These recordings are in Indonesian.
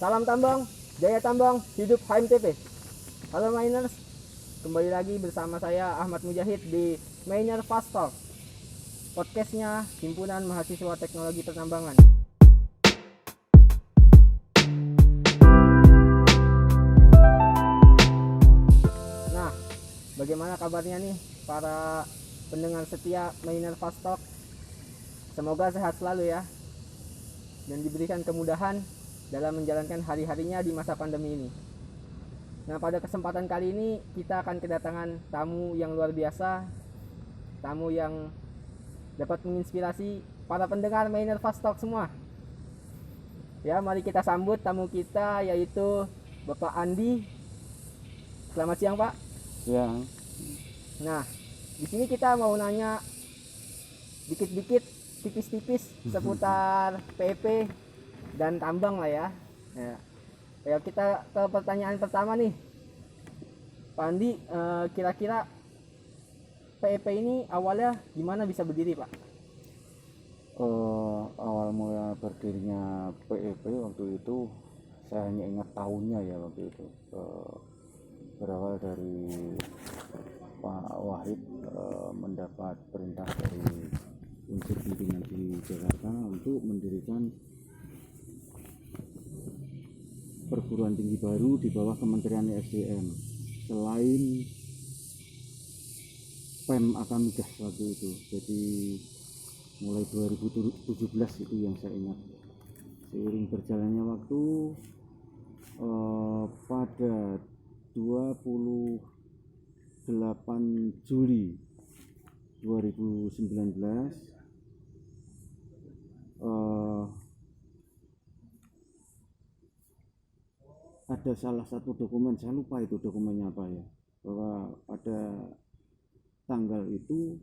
Salam tambang, jaya tambang, hidup HMTP. Halo miners, kembali lagi bersama saya Ahmad Mujahid di Miner Fast Talk, podcastnya Himpunan Mahasiswa Teknologi Pertambangan. Nah, bagaimana kabarnya nih para pendengar setia Miner Fast Talk? Semoga sehat selalu ya, dan diberikan kemudahan dalam menjalankan hari-harinya di masa pandemi ini. Nah, pada kesempatan kali ini kita akan kedatangan tamu yang luar biasa, tamu yang dapat menginspirasi para pendengar Miner Fast Talk semua. Ya, mari kita sambut tamu kita, yaitu Bapak Andi. Selamat siang, Pak. Siang. Nah, di sini kita mau nanya dikit-dikit, tipis-tipis seputar PEP dan tambang lah ya. Ya, kita ke pertanyaan pertama nih, Pak Andi. Kira-kira PEP ini awalnya gimana bisa berdiri, Pak? Awal mula berdirinya PEP waktu itu saya hanya ingat tahunnya ya waktu itu. Berawal dari Pak Wahid mendapat perintah dari unsur pimpinan di Jakarta untuk mendirikan perguruan tinggi baru di bawah Kementerian SDM selain PEM Akamigas waktu itu. Jadi mulai 2017 itu yang saya ingat. Seiring berjalannya waktu, pada 28 Juli 2019 ada salah satu dokumen, saya lupa itu dokumennya apa ya, bahwa pada tanggal itu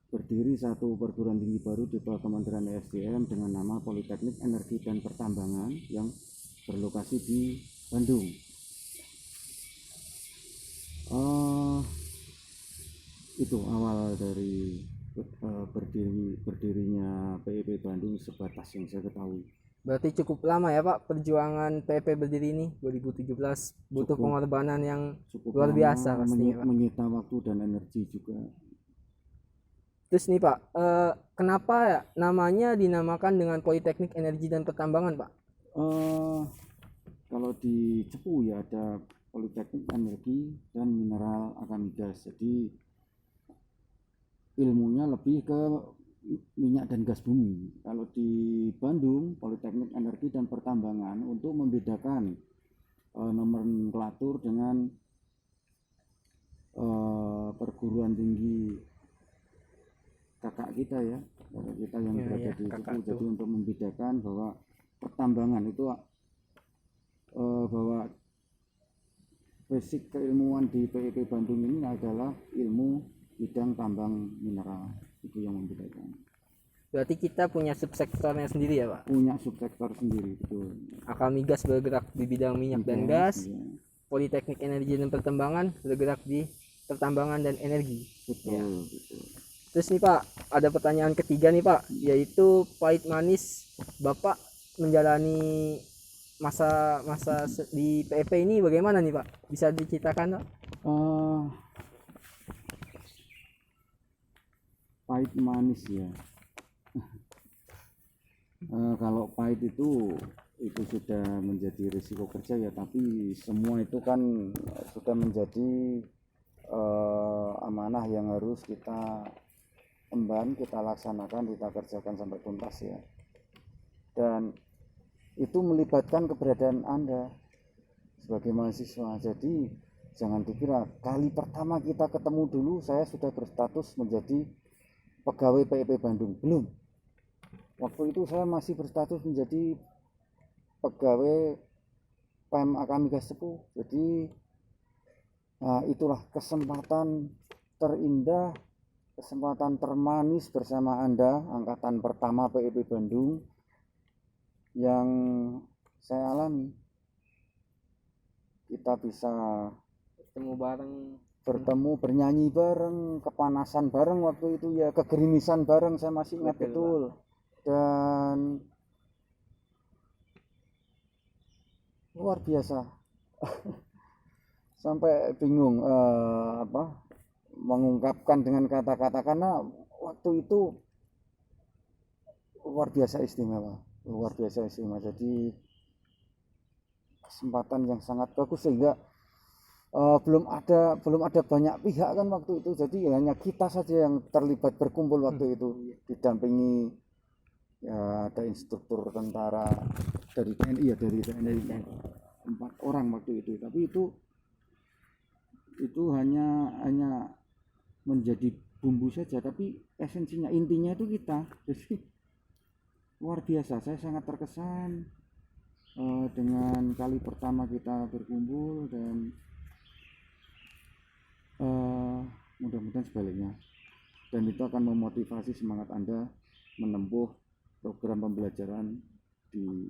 berdiri satu perguruan tinggi baru di bawah Kementerian SDM dengan nama Politeknik Energi dan Pertambangan yang berlokasi di Bandung. Itu awal dari berdirinya PEP Bandung sebatas yang saya ketahui. Berarti cukup lama ya, Pak, perjuangan PEP berdiri ini. 2017 butuh pengorbanan yang luar biasa pastinya, Pak. Menyita waktu dan energi juga. Terus nih, Pak, kenapa ya namanya dinamakan dengan Politeknik Energi dan Pertambangan, Pak? Kalau di Cepu ya ada Politeknik Energi dan Mineral Akamigas. Jadi ilmunya lebih ke minyak dan gas bumi. Kalau di Bandung, Politeknik Energi dan Pertambangan untuk membedakan nomenklatur dengan perguruan tinggi kakak kita ya, kakak kita yang berada di Cepu. Jadi untuk membedakan bahwa pertambangan itu bahwa basic keilmuan di PEP Bandung ini adalah ilmu bidang tambang mineral. Itu yang membedakan. Berarti kita punya subsektornya sendiri ya, Pak? Punya subsektor sendiri, betul. Akamigas bergerak di bidang minyak dan gas, ya. Politeknik Energi dan Pertambangan bergerak di pertambangan dan energi. Betul, ya. Betul. Terus nih, Pak, ada pertanyaan ketiga nih, Pak, yaitu pahit manis Bapak menjalani masa di PEP ini bagaimana nih, Pak? Bisa diceritakan, Pak? Pahit manis ya. Kalau pahit itu sudah menjadi risiko kerja ya, tapi semua itu kan sudah menjadi amanah yang harus kita emban, kita laksanakan, kita kerjakan sampai tuntas ya. Dan itu melibatkan keberadaan Anda sebagai mahasiswa. Jadi jangan dikira kali pertama kita ketemu dulu saya sudah berstatus menjadi pegawai PEP Bandung. Belum. Waktu itu saya masih berstatus menjadi pegawai PEM Akamigas Cepu. Jadi itulah kesempatan terindah, kesempatan termanis bersama Anda, angkatan pertama PEP Bandung, yang saya alami. Kita bisa bertemu, bernyanyi bareng, kepanasan bareng waktu itu ya, kegerimisan bareng, saya masih ingat betul. Dan luar biasa. Sampai bingung mengungkapkan dengan kata-kata, karena waktu itu luar biasa istimewa, jadi kesempatan yang sangat bagus, sehingga belum ada banyak pihak kan waktu itu, jadi hanya kita saja yang terlibat berkumpul waktu itu, didampingi ya ada instruktur tentara dari TNI, ya dari TNI 4 orang waktu itu, tapi itu hanya menjadi bumbu saja, tapi esensinya, intinya itu kita. Jadi luar biasa, saya sangat terkesan dengan kali pertama kita berkumpul, dan mudah-mudahan sebaliknya, dan itu akan memotivasi semangat Anda menempuh program pembelajaran di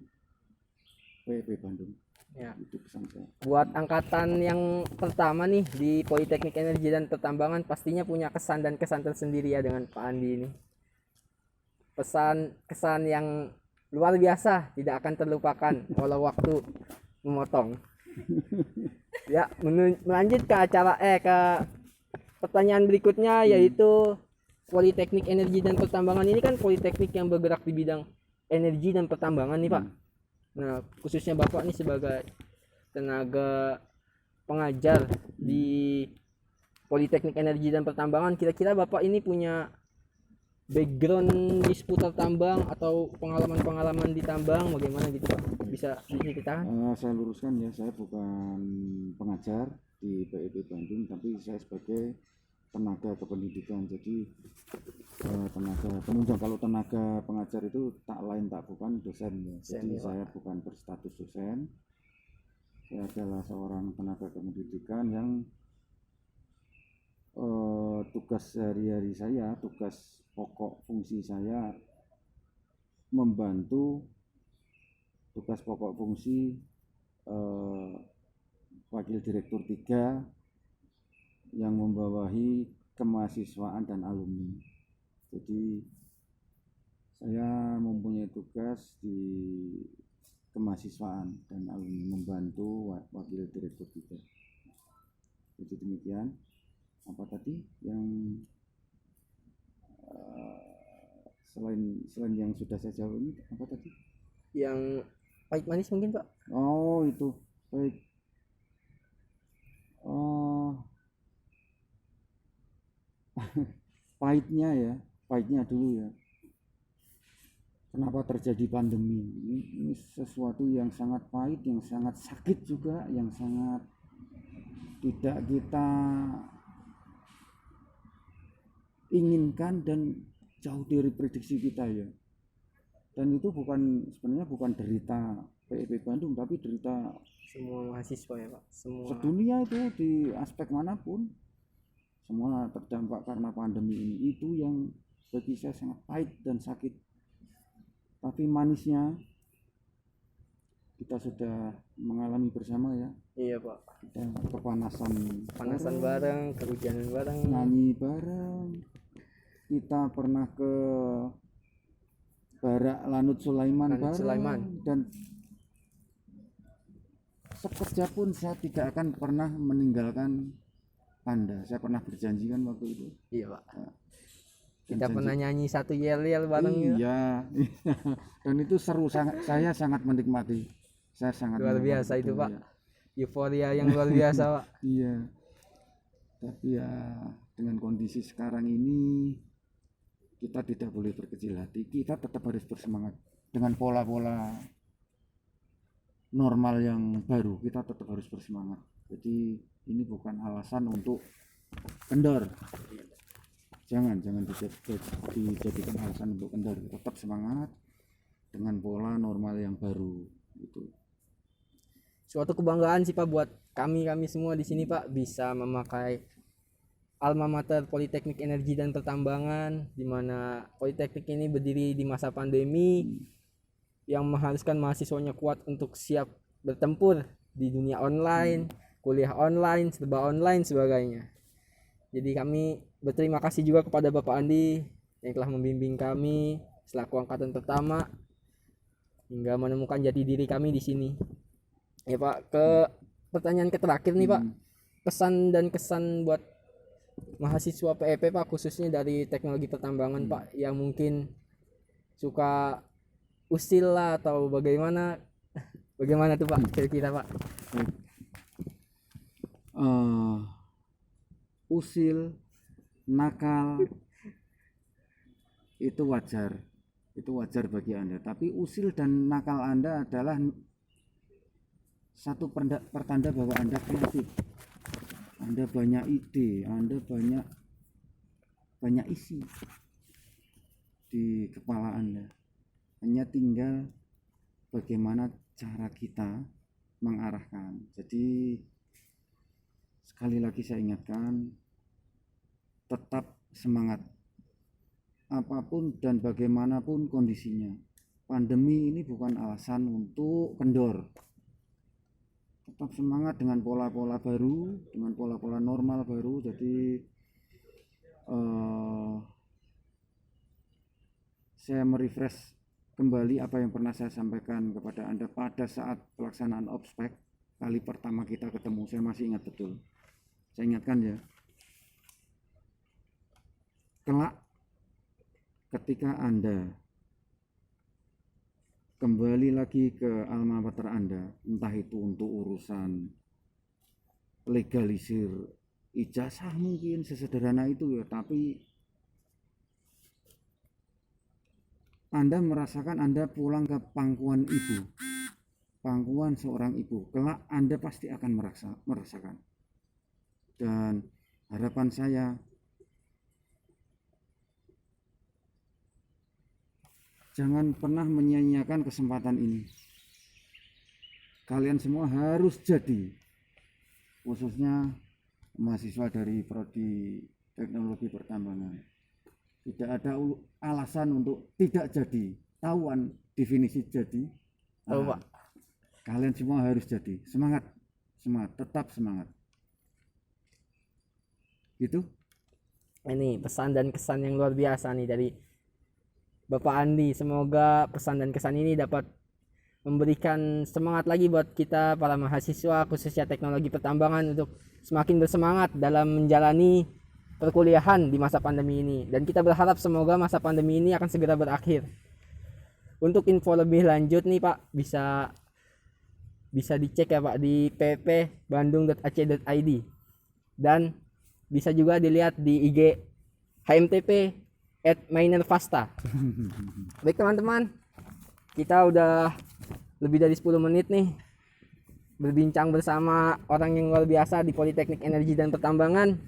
PIP Bandung. Ya. Itu pesan saya. Buat angkatan yang pertama nih di Politeknik Energi dan Pertambangan pastinya punya kesan dan kesan tersendiri ya dengan Pak Andi ini. Kesan yang luar biasa, tidak akan terlupakan walau waktu memotong. Ya, melanjut ke ke pertanyaan berikutnya, yaitu Politeknik Energi dan Pertambangan ini kan politeknik yang bergerak di bidang energi dan pertambangan nih Pak. Nah, khususnya Bapak nih sebagai tenaga pengajar di Politeknik Energi dan Pertambangan, kira-kira Bapak ini punya background di seputar tambang atau pengalaman-pengalaman di tambang bagaimana gitu Pak? Bisa diceritakan? Saya luruskan ya, saya bukan pengajar di PIP Bandung, tapi saya sebagai tenaga kependidikan. Jadi tenaga penunjang. Kalau tenaga pengajar itu tak lain tak bukan dosen ya. Jadi saya bukan berstatus dosen. Saya adalah seorang tenaga kependidikan yang tugas sehari-hari saya, tugas pokok fungsi saya membantu tugas pokok fungsi Wakil Direktur 3 yang membawahi kemahasiswaan dan alumni. Jadi saya mempunyai tugas di kemahasiswaan dan alumni, membantu Wakil Direktur 3. Jadi demikian. Apa tadi yang selain yang sudah saya jawab ini, apa tadi? Yang pahit manis mungkin Pak? Oh itu, baik. Pahitnya dulu ya. Kenapa terjadi pandemi? Ini sesuatu yang sangat pahit, yang sangat sakit juga, yang sangat tidak kita inginkan dan jauh dari prediksi kita ya. Dan itu sebenarnya bukan derita PIP Bandung, tapi derita semua mahasiswa ya Pak, semua sedunia itu, di aspek manapun semua terdampak karena pandemi ini. Itu yang bagi saya sangat pahit dan sakit, tapi manisnya kita sudah mengalami bersama ya. Iya Pak, Kita kepanasan bareng, kehujanan bareng, nyanyi bareng, kita pernah ke Barak Lanut Sulaiman bareng, dan sekejap pun saya tidak akan pernah meninggalkan Anda. Saya pernah berjanji kan waktu itu. Iya Pak. Kita pernah nyanyi satu yel-yel bareng. Iya. Dan itu seru, saya sangat menikmati. Saya sangat luar biasa itu Pak. Ya. Euforia yang luar biasa Pak. Iya. Tapi ya dengan kondisi sekarang ini kita tidak boleh berkecil hati. Kita tetap harus bersemangat dengan pola-pola normal yang baru. Kita tetap harus bersemangat. Jadi ini bukan alasan untuk kendor. Jangan dijadikan alasan untuk kendor. Tetap semangat dengan pola normal yang baru gitu. Suatu kebanggaan sih Pak buat kami semua di sini Pak, bisa memakai alma mater Politeknik Energi dan Pertambangan, di mana politeknik ini berdiri di masa pandemi yang mengharuskan mahasiswanya kuat untuk siap bertempur di dunia online, kuliah online, serba online sebagainya. Jadi kami berterima kasih juga kepada Bapak Andi yang telah membimbing kami selaku angkatan pertama hingga menemukan jati diri kami di sini. Ya Pak, ke pertanyaan terakhir nih Pak. Pesan dan kesan buat mahasiswa PEP Pak, khususnya dari teknologi pertambangan Pak, yang mungkin suka usil lah atau bagaimana tuh Pak kira-kira Pak? Usil, nakal itu wajar bagi Anda, tapi usil dan nakal Anda adalah satu pertanda bahwa Anda kreatif, Anda banyak ide, Anda banyak isi di kepala Anda. Hanya tinggal bagaimana cara kita mengarahkan. Jadi sekali lagi saya ingatkan, tetap semangat apapun dan bagaimanapun kondisinya. Pandemi ini bukan alasan untuk kendor. Tetap semangat dengan pola-pola baru, dengan pola-pola normal baru. Jadi saya merefresh kembali apa yang pernah saya sampaikan kepada Anda pada saat pelaksanaan ospek kali pertama kita ketemu. Saya masih ingat betul. Saya ingatkan ya, kelak ketika Anda kembali lagi ke alma mater Anda, entah itu untuk urusan legalisir ijazah mungkin sesederhana itu ya, tapi Anda merasakan Anda pulang ke pangkuan ibu, pangkuan seorang ibu, kelak Anda pasti akan merasakan. Dan harapan saya, jangan pernah menyia-nyiakan kesempatan ini. Kalian semua harus jadi, khususnya mahasiswa dari prodi teknologi pertambangan. Tidak ada alasan untuk tidak jadi. Tahuan definisi jadi. Pak. Kalian semua harus jadi. Semangat, tetap semangat. Gitu. Ini pesan dan kesan yang luar biasa nih dari Bapak Andi. Semoga pesan dan kesan ini dapat memberikan semangat lagi buat kita para mahasiswa khususnya teknologi pertambangan untuk semakin bersemangat dalam menjalani perkuliahan di masa pandemi ini. Dan kita berharap semoga masa pandemi ini akan segera berakhir. Untuk info lebih lanjut nih Pak, bisa dicek ya Pak di pp.bandung.ac.id, dan bisa juga dilihat di IG HMTP @minervasta. Baik teman-teman, kita udah lebih dari 10 menit nih berbincang bersama orang yang luar biasa di Politeknik Energi dan Pertambangan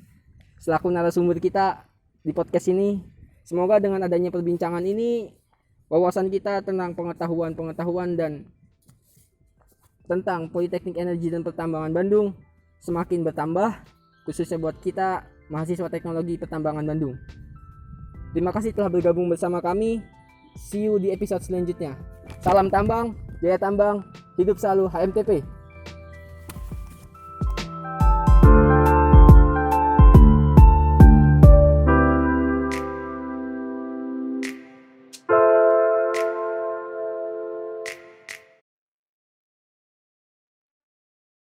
selaku narasumber kita di podcast ini. Semoga dengan adanya perbincangan ini, wawasan kita tentang pengetahuan dan tentang Politeknik Energi dan Pertambangan Bandung semakin bertambah, khususnya buat kita mahasiswa teknologi pertambangan Bandung. Terima kasih telah bergabung bersama kami. See you di episode selanjutnya. Salam tambang, jaya tambang, hidup selalu HMTP.